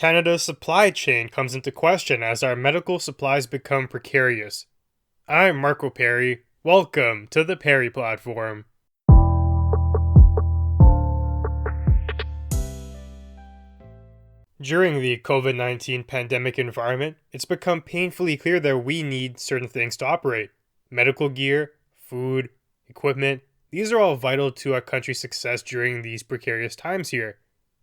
Canada's supply chain comes into question as our medical supplies become precarious. I'm Marco Perry. Welcome to the Perry Platform. During the COVID-19 pandemic environment, it's become painfully clear that we need certain things to operate. Medical gear, food, equipment, these are all vital to our country's success during these precarious times here.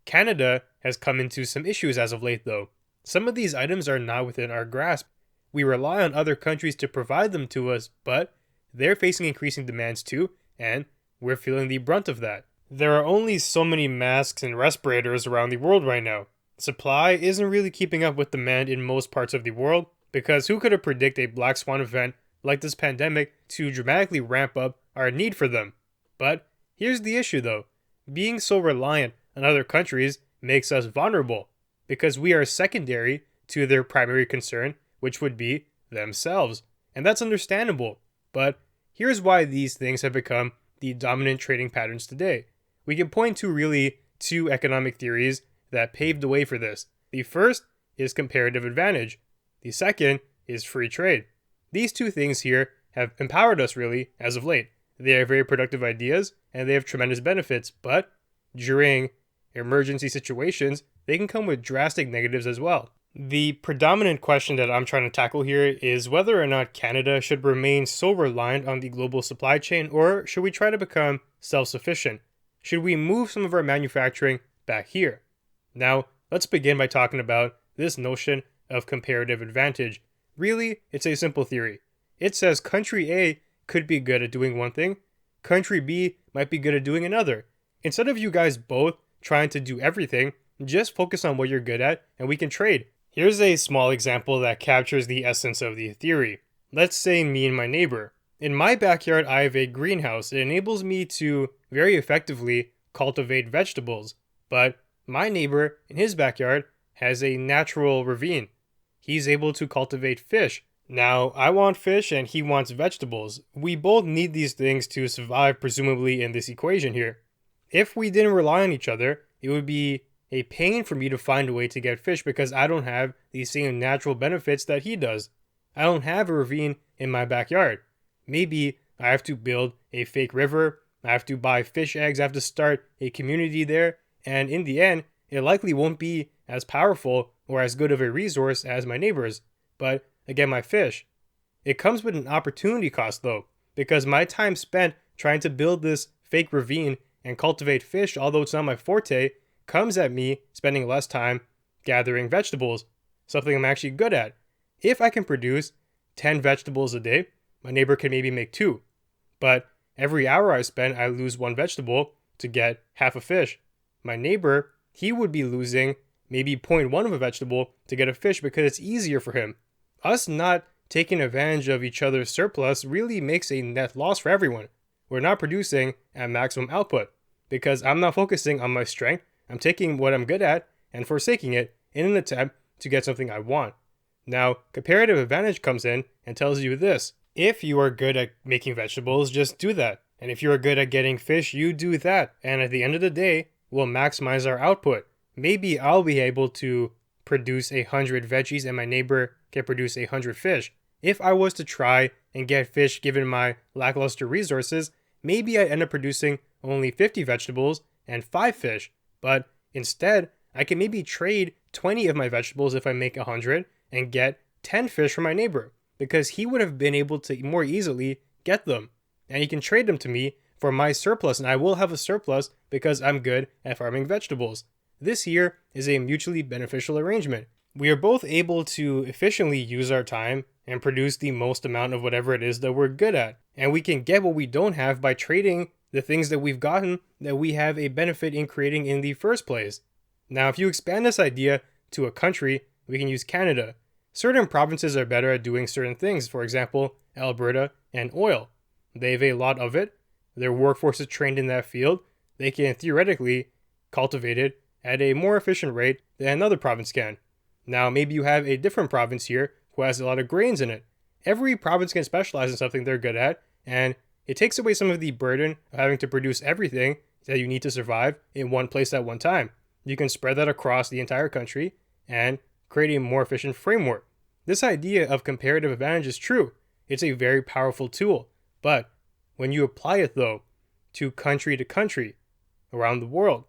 Canada has come into some issues as of late though. Some of these items are not within our grasp. We rely on other countries to provide them to us, but they're facing increasing demands too, and we're feeling the brunt of that. There are only so many masks and respirators around the world right now. Supply isn't really keeping up with demand in most parts of the world, because who could have predicted a black swan event like this pandemic to dramatically ramp up our need for them? But here's the issue though. Being so reliant on other countries makes us vulnerable, because we are secondary to their primary concern, which would be themselves. And that's understandable. But here's why these things have become the dominant trading patterns today. We can point to really two economic theories that paved the way for this. The first is comparative advantage. The second is free trade. These two things here have empowered us really as of late. They are very productive ideas and they have tremendous benefits, but during emergency situations, they can come with drastic negatives as well. The predominant question that I'm trying to tackle here is whether or not Canada should remain so reliant on the global supply chain, or should we try to become self-sufficient? Should we move some of our manufacturing back here? Now, let's begin by talking about this notion of comparative advantage. Really, it's a simple theory. It says country A could be good at doing one thing, country B might be good at doing another. Instead of you guys both trying to do everything, just focus on what you're good at and we can trade. Here's a small example that captures the essence of the theory. Let's say me and my neighbor. In my backyard, I have a greenhouse. It enables me to very effectively cultivate vegetables. But my neighbor in his backyard has a natural ravine. He's able to cultivate fish. Now, I want fish and he wants vegetables. We both need these things to survive, presumably, in this equation here. If we didn't rely on each other, it would be a pain for me to find a way to get fish because I don't have the same natural benefits that he does. I don't have a ravine in my backyard. Maybe I have to build a fake river, I have to buy fish eggs, I have to start a community there, and in the end, it likely won't be as powerful or as good of a resource as my neighbor's. But again, my fish. It comes with an opportunity cost though, because my time spent trying to build this fake ravine and cultivate fish, although it's not my forte, comes at me spending less time gathering vegetables, something I'm actually good at. If I can produce 10 vegetables a day, my neighbor can maybe make 2. But every hour I spend, I lose 1 vegetable to get half a fish. My neighbor, he would be losing maybe 0.1 of a vegetable to get a fish because it's easier for him. Us not taking advantage of each other's surplus really makes a net loss for everyone. We're not producing at maximum output because I'm not focusing on my strength. I'm taking what I'm good at and forsaking it in an attempt to get something I want. Now, comparative advantage comes in and tells you this. If you are good at making vegetables, just do that. And if you are good at getting fish, you do that. And at the end of the day, we'll maximize our output. Maybe I'll be able to produce 100 veggies and my neighbor can produce 100 fish. If I was to try and get fish given my lackluster resources, maybe I end up producing only 50 vegetables and 5 fish. But instead, I can maybe trade 20 of my vegetables if I make 100 and get 10 fish from my neighbor because he would have been able to more easily get them. And he can trade them to me for my surplus, and I will have a surplus because I'm good at farming vegetables. This here is a mutually beneficial arrangement. We are both able to efficiently use our time and produce the most amount of whatever it is that we're good at. And we can get what we don't have by trading the things that we've gotten that we have a benefit in creating in the first place. Now, if you expand this idea to a country, we can use Canada. Certain provinces are better at doing certain things, for example, Alberta and oil. They have a lot of it. Their workforce is trained in that field. They can theoretically cultivate it at a more efficient rate than another province can. Now, maybe you have a different province here who has a lot of grains in it. Every province can specialize in something they're good at, and it takes away some of the burden of having to produce everything that you need to survive in one place at one time. You can spread that across the entire country, and create a more efficient framework. This idea of comparative advantage is true. It's a very powerful tool. But when you apply it, though, to country around the world,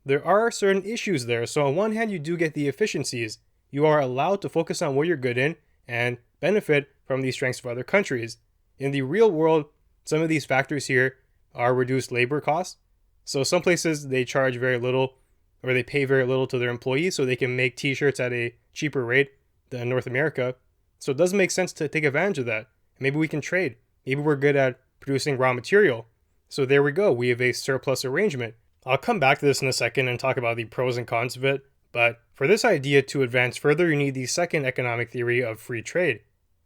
there are certain issues there. So on one hand, you do get the efficiencies. You are allowed to focus on what you're good in and benefit from the strengths of other countries. In the real world, some of these factors here are reduced labor costs. So some places they charge very little or they pay very little to their employees so they can make t-shirts at a cheaper rate than North America. So it does make sense to take advantage of that. Maybe we can trade. Maybe we're good at producing raw material. So there we go. We have a surplus arrangement. I'll come back to this in a second and talk about the pros and cons of it. But for this idea to advance further, you need the second economic theory of free trade.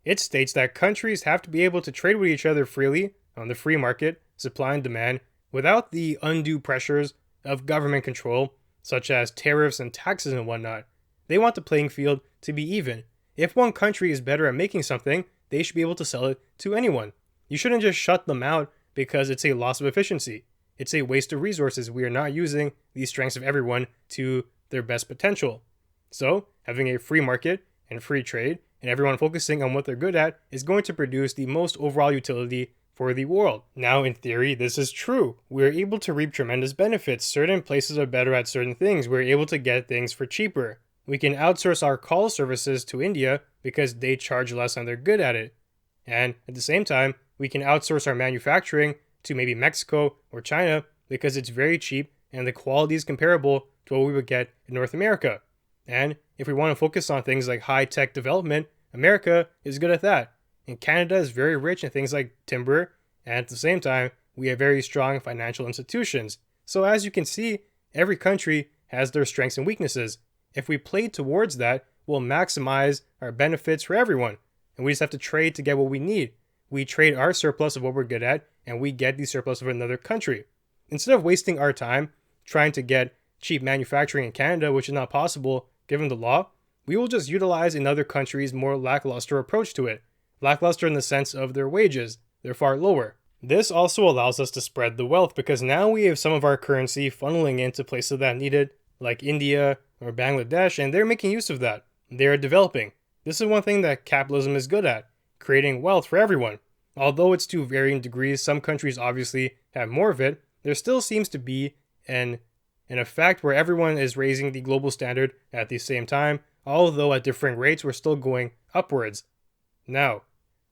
It states that countries have to be able to trade with each other freely on the free market, supply and demand, without the undue pressures of government control, such as tariffs and taxes and whatnot. They want the playing field to be even. If one country is better at making something, they should be able to sell it to anyone. You shouldn't just shut them out because it's a loss of efficiency. It's a waste of resources. We are not using the strengths of everyone to their best potential. So, having a free market and free trade and everyone focusing on what they're good at is going to produce the most overall utility for the world. Now, in theory, this is true. We're able to reap tremendous benefits. Certain places are better at certain things. We're able to get things for cheaper. We can outsource our call services to India because they charge less and they're good at it. And at the same time, we can outsource our manufacturing to maybe Mexico or China because it's very cheap and the quality is comparable to what we would get in North America. And if we want to focus on things like high-tech development, America is good at that. And Canada is very rich in things like timber, and at the same time, we have very strong financial institutions. So as you can see, every country has their strengths and weaknesses. If we play towards that, we'll maximize our benefits for everyone. And we just have to trade to get what we need. We trade our surplus of what we're good at, and we get the surplus of another country. Instead of wasting our time trying to get cheap manufacturing in Canada, which is not possible given the law, we will just utilize another country's more lackluster approach to it. Lackluster in the sense of their wages. They're far lower. This also allows us to spread the wealth because now we have some of our currency funneling into places that need it, like India or Bangladesh, and they're making use of that. They're developing. This is one thing that capitalism is good at, creating wealth for everyone. Although it's to varying degrees, some countries obviously have more of it, there still seems to be an effect where everyone is raising the global standard at the same time, although at different rates we're still going upwards. Now,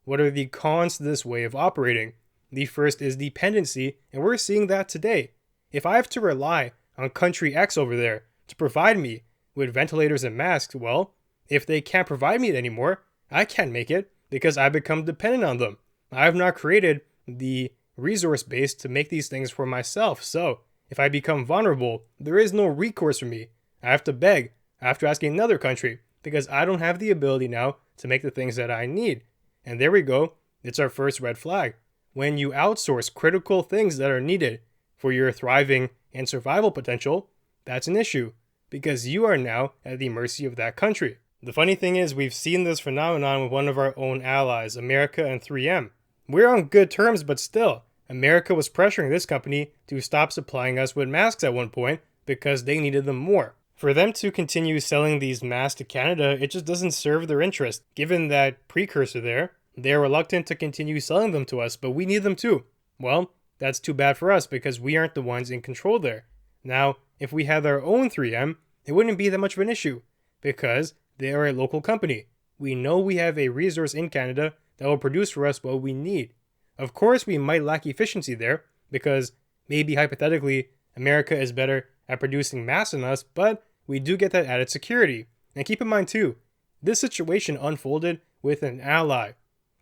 what are the cons to this way of operating? The first is dependency, and we're seeing that today. If I have to rely on country X over there to provide me with ventilators and masks, well, if they can't provide me it anymore, I can't make it because I become dependent on them. I have not created the resource base to make these things for myself. So if I become vulnerable, there is no recourse for me. I have to beg. I have to ask another country because I don't have the ability now to make the things that I need. And there we go. It's our first red flag. When you outsource critical things that are needed for your thriving and survival potential, that's an issue because you are now at the mercy of that country. The funny thing is we've seen this phenomenon with one of our own allies, America and 3M. We're on good terms, but still, America was pressuring this company to stop supplying us with masks at one point because they needed them more. For them to continue selling these masks to Canada, it just doesn't serve their interest. Given that precursor there, they're reluctant to continue selling them to us, but we need them too. Well, that's too bad for us because we aren't the ones in control there. Now, if we had our own 3M, it wouldn't be that much of an issue because they are a local company. We know we have a resource in Canada that will produce for us what we need. Of course, we might lack efficiency there because maybe hypothetically, America is better at producing masks than us, but we do get that added security. And keep in mind too, this situation unfolded with an ally.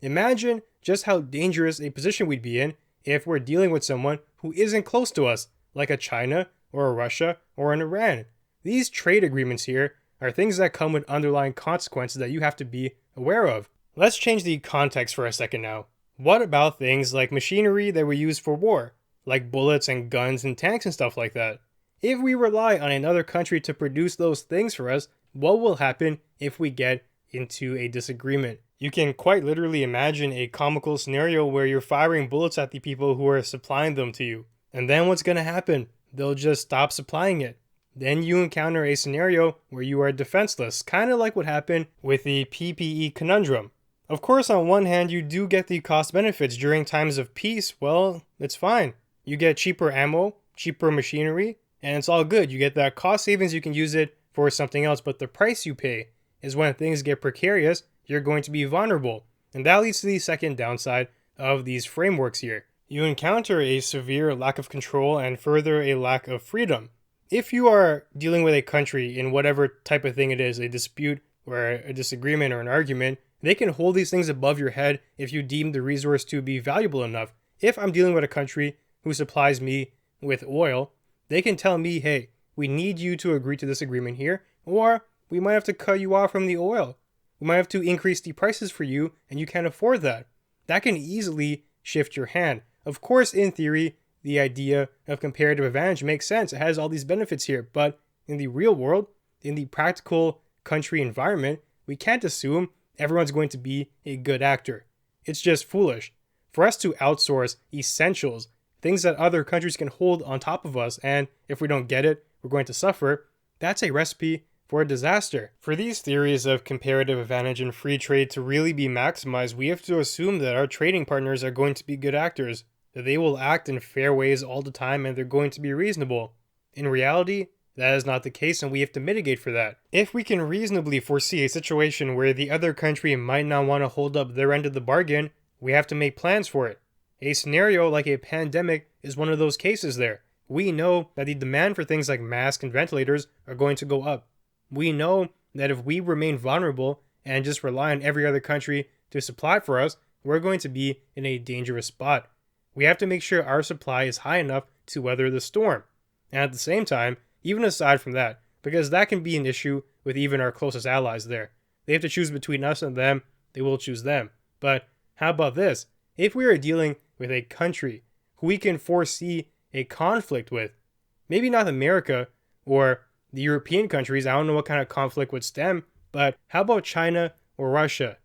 Imagine just how dangerous a position we'd be in if we're dealing with someone who isn't close to us, like a China or a Russia or an Iran. These trade agreements here are things that come with underlying consequences that you have to be aware of. Let's change the context for a second now. What about things like machinery that we use for war, like bullets and guns and tanks and stuff like that? If we rely on another country to produce those things for us, what will happen if we get into a disagreement? You can quite literally imagine a comical scenario where you're firing bullets at the people who are supplying them to you. And then what's going to happen? They'll just stop supplying it. then you encounter a scenario where you are defenseless, kind of like what happened with the PPE conundrum. Of course, on one hand, you do get the cost benefits during times of peace. Well, it's fine. You get cheaper ammo, cheaper machinery, and it's all good. You get that cost savings, you can use it for something else, but the price you pay is when things get precarious, you're going to be vulnerable. And that leads to the second downside of these frameworks here. You encounter a severe lack of control and further a lack of freedom. If you are dealing with a country in whatever type of thing it is, a dispute or a disagreement or an argument, they can hold these things above your head if you deem the resource to be valuable enough. If I'm dealing with a country who supplies me with oil, they can tell me, hey, we need you to agree to this agreement here, or we might have to cut you off from the oil. We might have to increase the prices for you, and you can't afford that. That can easily shift your hand. Of course, in theory, the idea of comparative advantage makes sense. It has all these benefits here, but in the real world, in the practical country environment, we can't assume everyone's going to be a good actor. It's just foolish. For us to outsource essentials, things that other countries can hold on top of us, and if we don't get it, we're going to suffer, that's a recipe for a disaster. For these theories of comparative advantage and free trade to really be maximized, we have to assume that our trading partners are going to be good actors, that they will act in fair ways all the time and they're going to be reasonable. In reality, that is not the case, and we have to mitigate for that. If we can reasonably foresee a situation where the other country might not want to hold up their end of the bargain, we have to make plans for it. A scenario like a pandemic is one of those cases there. We know that the demand for things like masks and ventilators are going to go up. We know that if we remain vulnerable and just rely on every other country to supply for us, we're going to be in a dangerous spot. We have to make sure our supply is high enough to weather the storm. And at the same time, even aside from that, because that can be an issue with even our closest allies there. They have to choose between us and them, they will choose them. But how about this? If we are dealing with a country who we can foresee a conflict with, maybe not America or the European countries, I don't know what kind of conflict would stem, but how about China or Russia?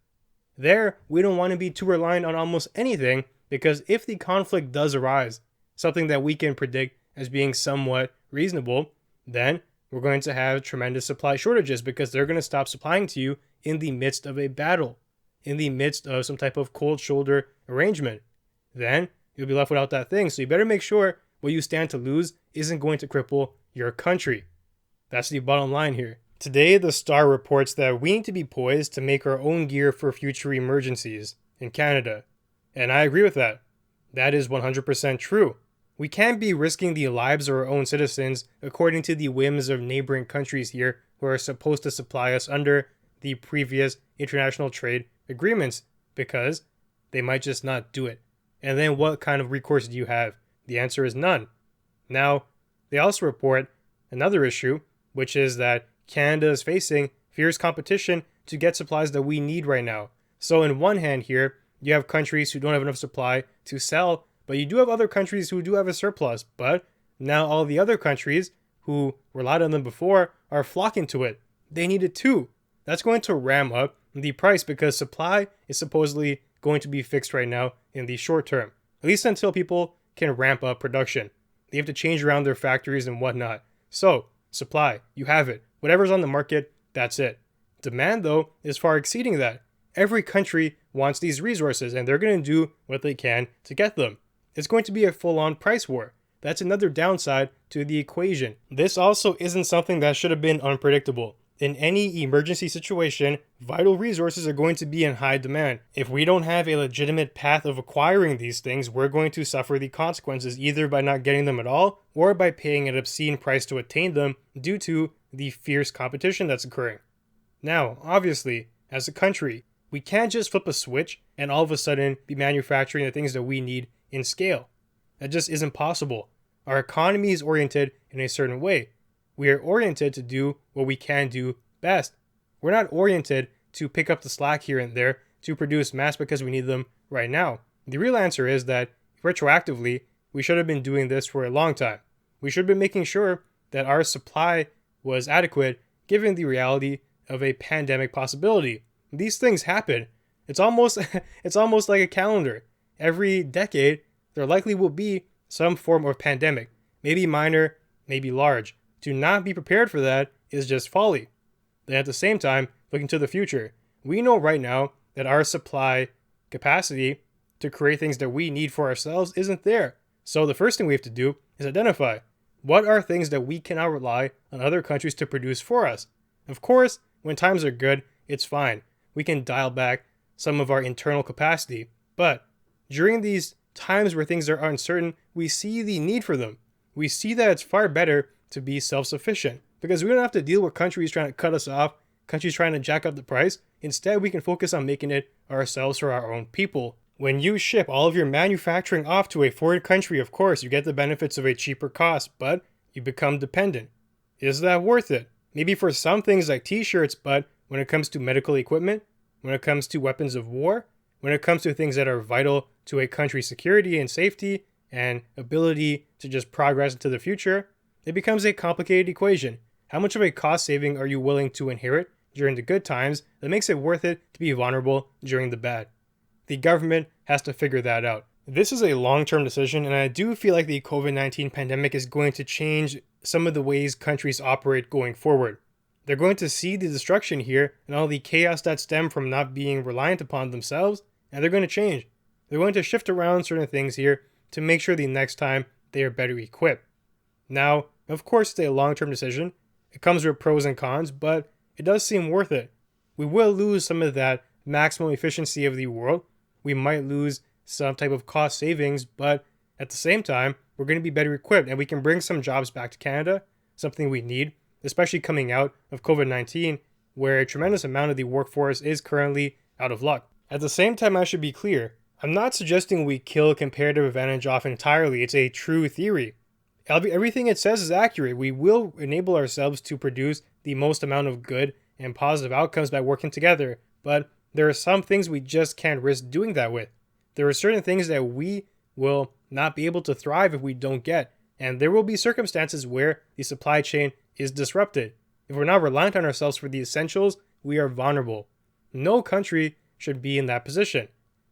There, we don't want to be too reliant on almost anything, because if the conflict does arise, something that we can predict as being somewhat reasonable, then we're going to have tremendous supply shortages because they're going to stop supplying to you in the midst of a battle, in the midst of some type of cold shoulder arrangement. Then you'll be left without that thing. So you better make sure what you stand to lose isn't going to cripple your country. That's the bottom line here. Today, the Star reports that we need to be poised to make our own gear for future emergencies in Canada. And I agree with that. That is 100% true. We can't be risking the lives of our own citizens according to the whims of neighboring countries here who are supposed to supply us under the previous international trade agreements, because they might just not do it. And then what kind of recourse do you have? The answer is none. Now, they also report another issue, which is that Canada is facing fierce competition to get supplies that we need right now. So in one hand here, you have countries who don't have enough supply to sell, but you do have other countries who do have a surplus. But now all the other countries who relied on them before are flocking to it. They need it too. That's going to ram up the price because supply is supposedly going to be fixed right now in the short term, at least until people can ramp up production. They have to change around their factories and whatnot. So, supply, you have it. Whatever's on the market, that's it. Demand, though, is far exceeding that. Every country wants these resources, and they're going to do what they can to get them. It's going to be a full-on price war. That's another downside to the equation. This also isn't something that should have been unpredictable. In any emergency situation, vital resources are going to be in high demand. If we don't have a legitimate path of acquiring these things, we're going to suffer the consequences either by not getting them at all or by paying an obscene price to attain them due to the fierce competition that's occurring. Now, obviously, as a country, we can't just flip a switch and all of a sudden be manufacturing the things that we need in scale. That just isn't possible. Our economy is oriented in a certain way. We are oriented to do what we can do best. We're not oriented to pick up the slack here and there to produce mass because we need them right now. The real answer is that retroactively, we should have been doing this for a long time. We should have been making sure that our supply was adequate given the reality of a pandemic possibility. These things happen. It's almost like a calendar. Every decade, there likely will be some form of pandemic. Maybe minor, maybe large. To not be prepared for that is just folly. And at the same time, looking to the future, we know right now that our supply capacity to create things that we need for ourselves isn't there. So the first thing we have to do is identify what are things that we cannot rely on other countries to produce for us. Of course, when times are good, it's fine. We can dial back some of our internal capacity. But during these times where things are uncertain, we see the need for them. We see that it's far better to be self-sufficient because we don't have to deal with countries trying to cut us off, countries trying to jack up the price. Instead, we can focus on making it ourselves for our own people. When you ship all of your manufacturing off to a foreign country, of course, you get the benefits of a cheaper cost, but you become dependent. Is that worth it? Maybe for some things like t-shirts, but when it comes to medical equipment, when it comes to weapons of war, when it comes to things that are vital to a country's security and safety and ability to just progress into the future, it becomes a complicated equation. How much of a cost saving are you willing to inherit during the good times that makes it worth it to be vulnerable during the bad? The government has to figure that out. This is a long-term decision, and I do feel like the COVID-19 pandemic is going to change some of the ways countries operate going forward. They're going to see the destruction here and all the chaos that stem from not being reliant upon themselves, and they're going to change. They're going to shift around certain things here to make sure the next time they are better equipped. Now, of course, it's a long-term decision. It comes with pros and cons, but it does seem worth it. We will lose some of that maximum efficiency of the world. We might lose some type of cost savings, but at the same time, we're going to be better equipped and we can bring some jobs back to Canada, something we need, especially coming out of COVID-19, where a tremendous amount of the workforce is currently out of luck. At the same time, I should be clear, I'm not suggesting we kill comparative advantage off entirely. It's a true theory. Everything it says is accurate. We will enable ourselves to produce the most amount of good and positive outcomes by working together, but there are some things we just can't risk doing that with. There are certain things that we will not be able to thrive if we don't get, and there will be circumstances where the supply chain is disrupted. If we're not reliant on ourselves for the essentials, we are vulnerable. No country should be in that position.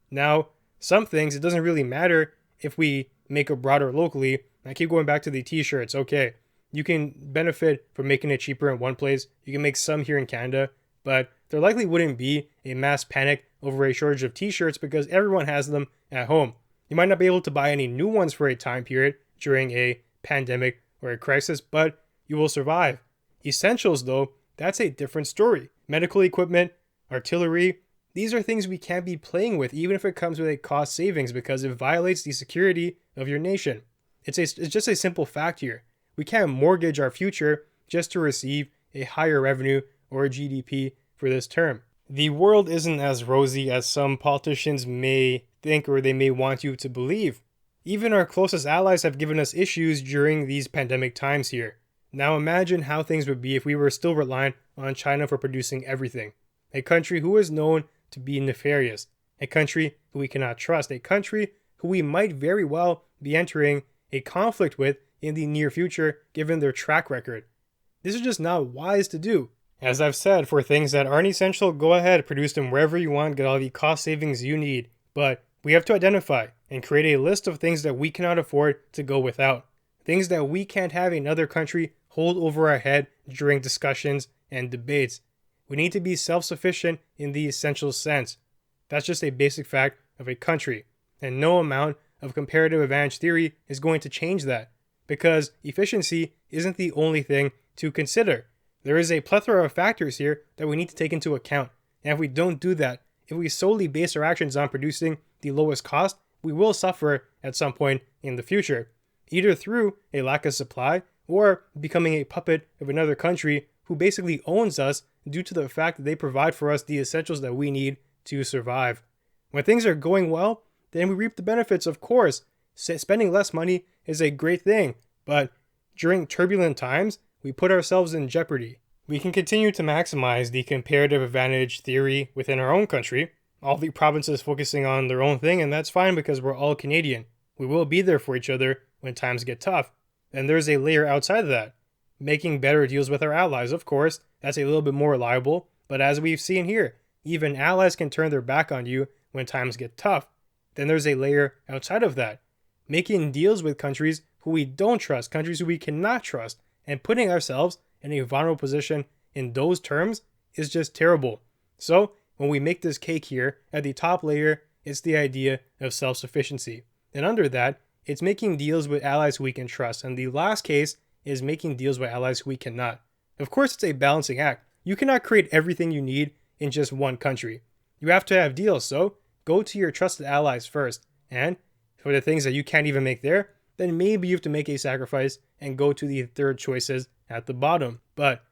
Now, some things, it doesn't really matter if we make abroad or locally. I keep going back to the t-shirts. Okay, you can benefit from making it cheaper in one place. You can make some here in Canada, but there likely wouldn't be a mass panic over a shortage of t-shirts because everyone has them at home. You might not be able to buy any new ones for a time period during a pandemic or a crisis, but you will survive. Essentials, though, that's a different story. Medical equipment, artillery, these are things we can't be playing with even if it comes with a cost savings because it violates the security of your nation. It's just a simple fact here. We can't mortgage our future just to receive a higher revenue or a GDP for this term. The world isn't as rosy as some politicians may think or they may want you to believe. Even our closest allies have given us issues during these pandemic times here. Now imagine how things would be if we were still reliant on China for producing everything. A country who is known to be nefarious. A country who we cannot trust. A country who we might very well be entering a conflict with in the near future given their track record. This is just not wise to do. As I've said, for things that aren't essential, go ahead, produce them wherever you want, get all the cost savings you need. But we have to identify and create a list of things that we cannot afford to go without. Things that we can't have another country hold over our head during discussions and debates. We need to be self-sufficient in the essential sense. That's just a basic fact of a country. And no amount of comparative advantage theory is going to change that. Because efficiency isn't the only thing to consider. There is a plethora of factors here that we need to take into account. And if we don't do that, if we solely base our actions on producing the lowest cost, we will suffer at some point in the future. Either through a lack of supply or becoming a puppet of another country who basically owns us due to the fact that they provide for us the essentials that we need to survive. When things are going well, then we reap the benefits, of course. Spending less money is a great thing, but during turbulent times, we put ourselves in jeopardy. We can continue to maximize the comparative advantage theory within our own country, all the provinces focusing on their own thing, and that's fine because we're all Canadian. We will be there for each other when times get tough. And there's a layer outside of that. Making better deals with our allies, of course, that's a little bit more reliable, but as we've seen here, even allies can turn their back on you when times get tough. Then there's a layer outside of that. Making deals with countries who we don't trust, countries who we cannot trust, And putting ourselves in a vulnerable position in those terms is just terrible. So when we make this cake here, at the top layer, it's the idea of self-sufficiency. And under that, it's making deals with allies we can trust. And the last case is making deals with allies we cannot. Of course, it's a balancing act. You cannot create everything you need in just one country. You have to have deals, so go to your trusted allies first. And for the things that you can't even make there, then maybe you have to make a sacrifice and go to the third choices at the bottom. But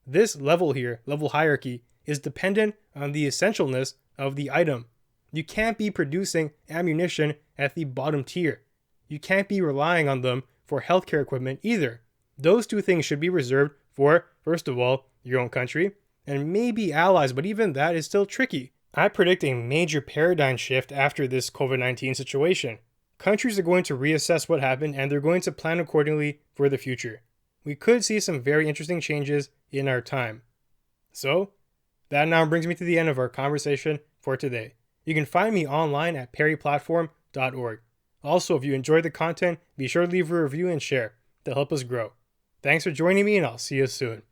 this level here, level hierarchy, is dependent on the essentialness of the item. You can't be producing ammunition at the bottom tier. You can't be relying on them for healthcare equipment either. Those two things should be reserved for, first of all, your own country, and maybe allies, but even that is still tricky. I predict a major paradigm shift after this COVID-19 situation. Countries are going to reassess what happened and they're going to plan accordingly for the future. We could see some very interesting changes in our time. So, that now brings me to the end of our conversation for today. You can find me online at perryplatform.org. Also, if you enjoyed the content, be sure to leave a review and share to help us grow. Thanks for joining me, and I'll see you soon.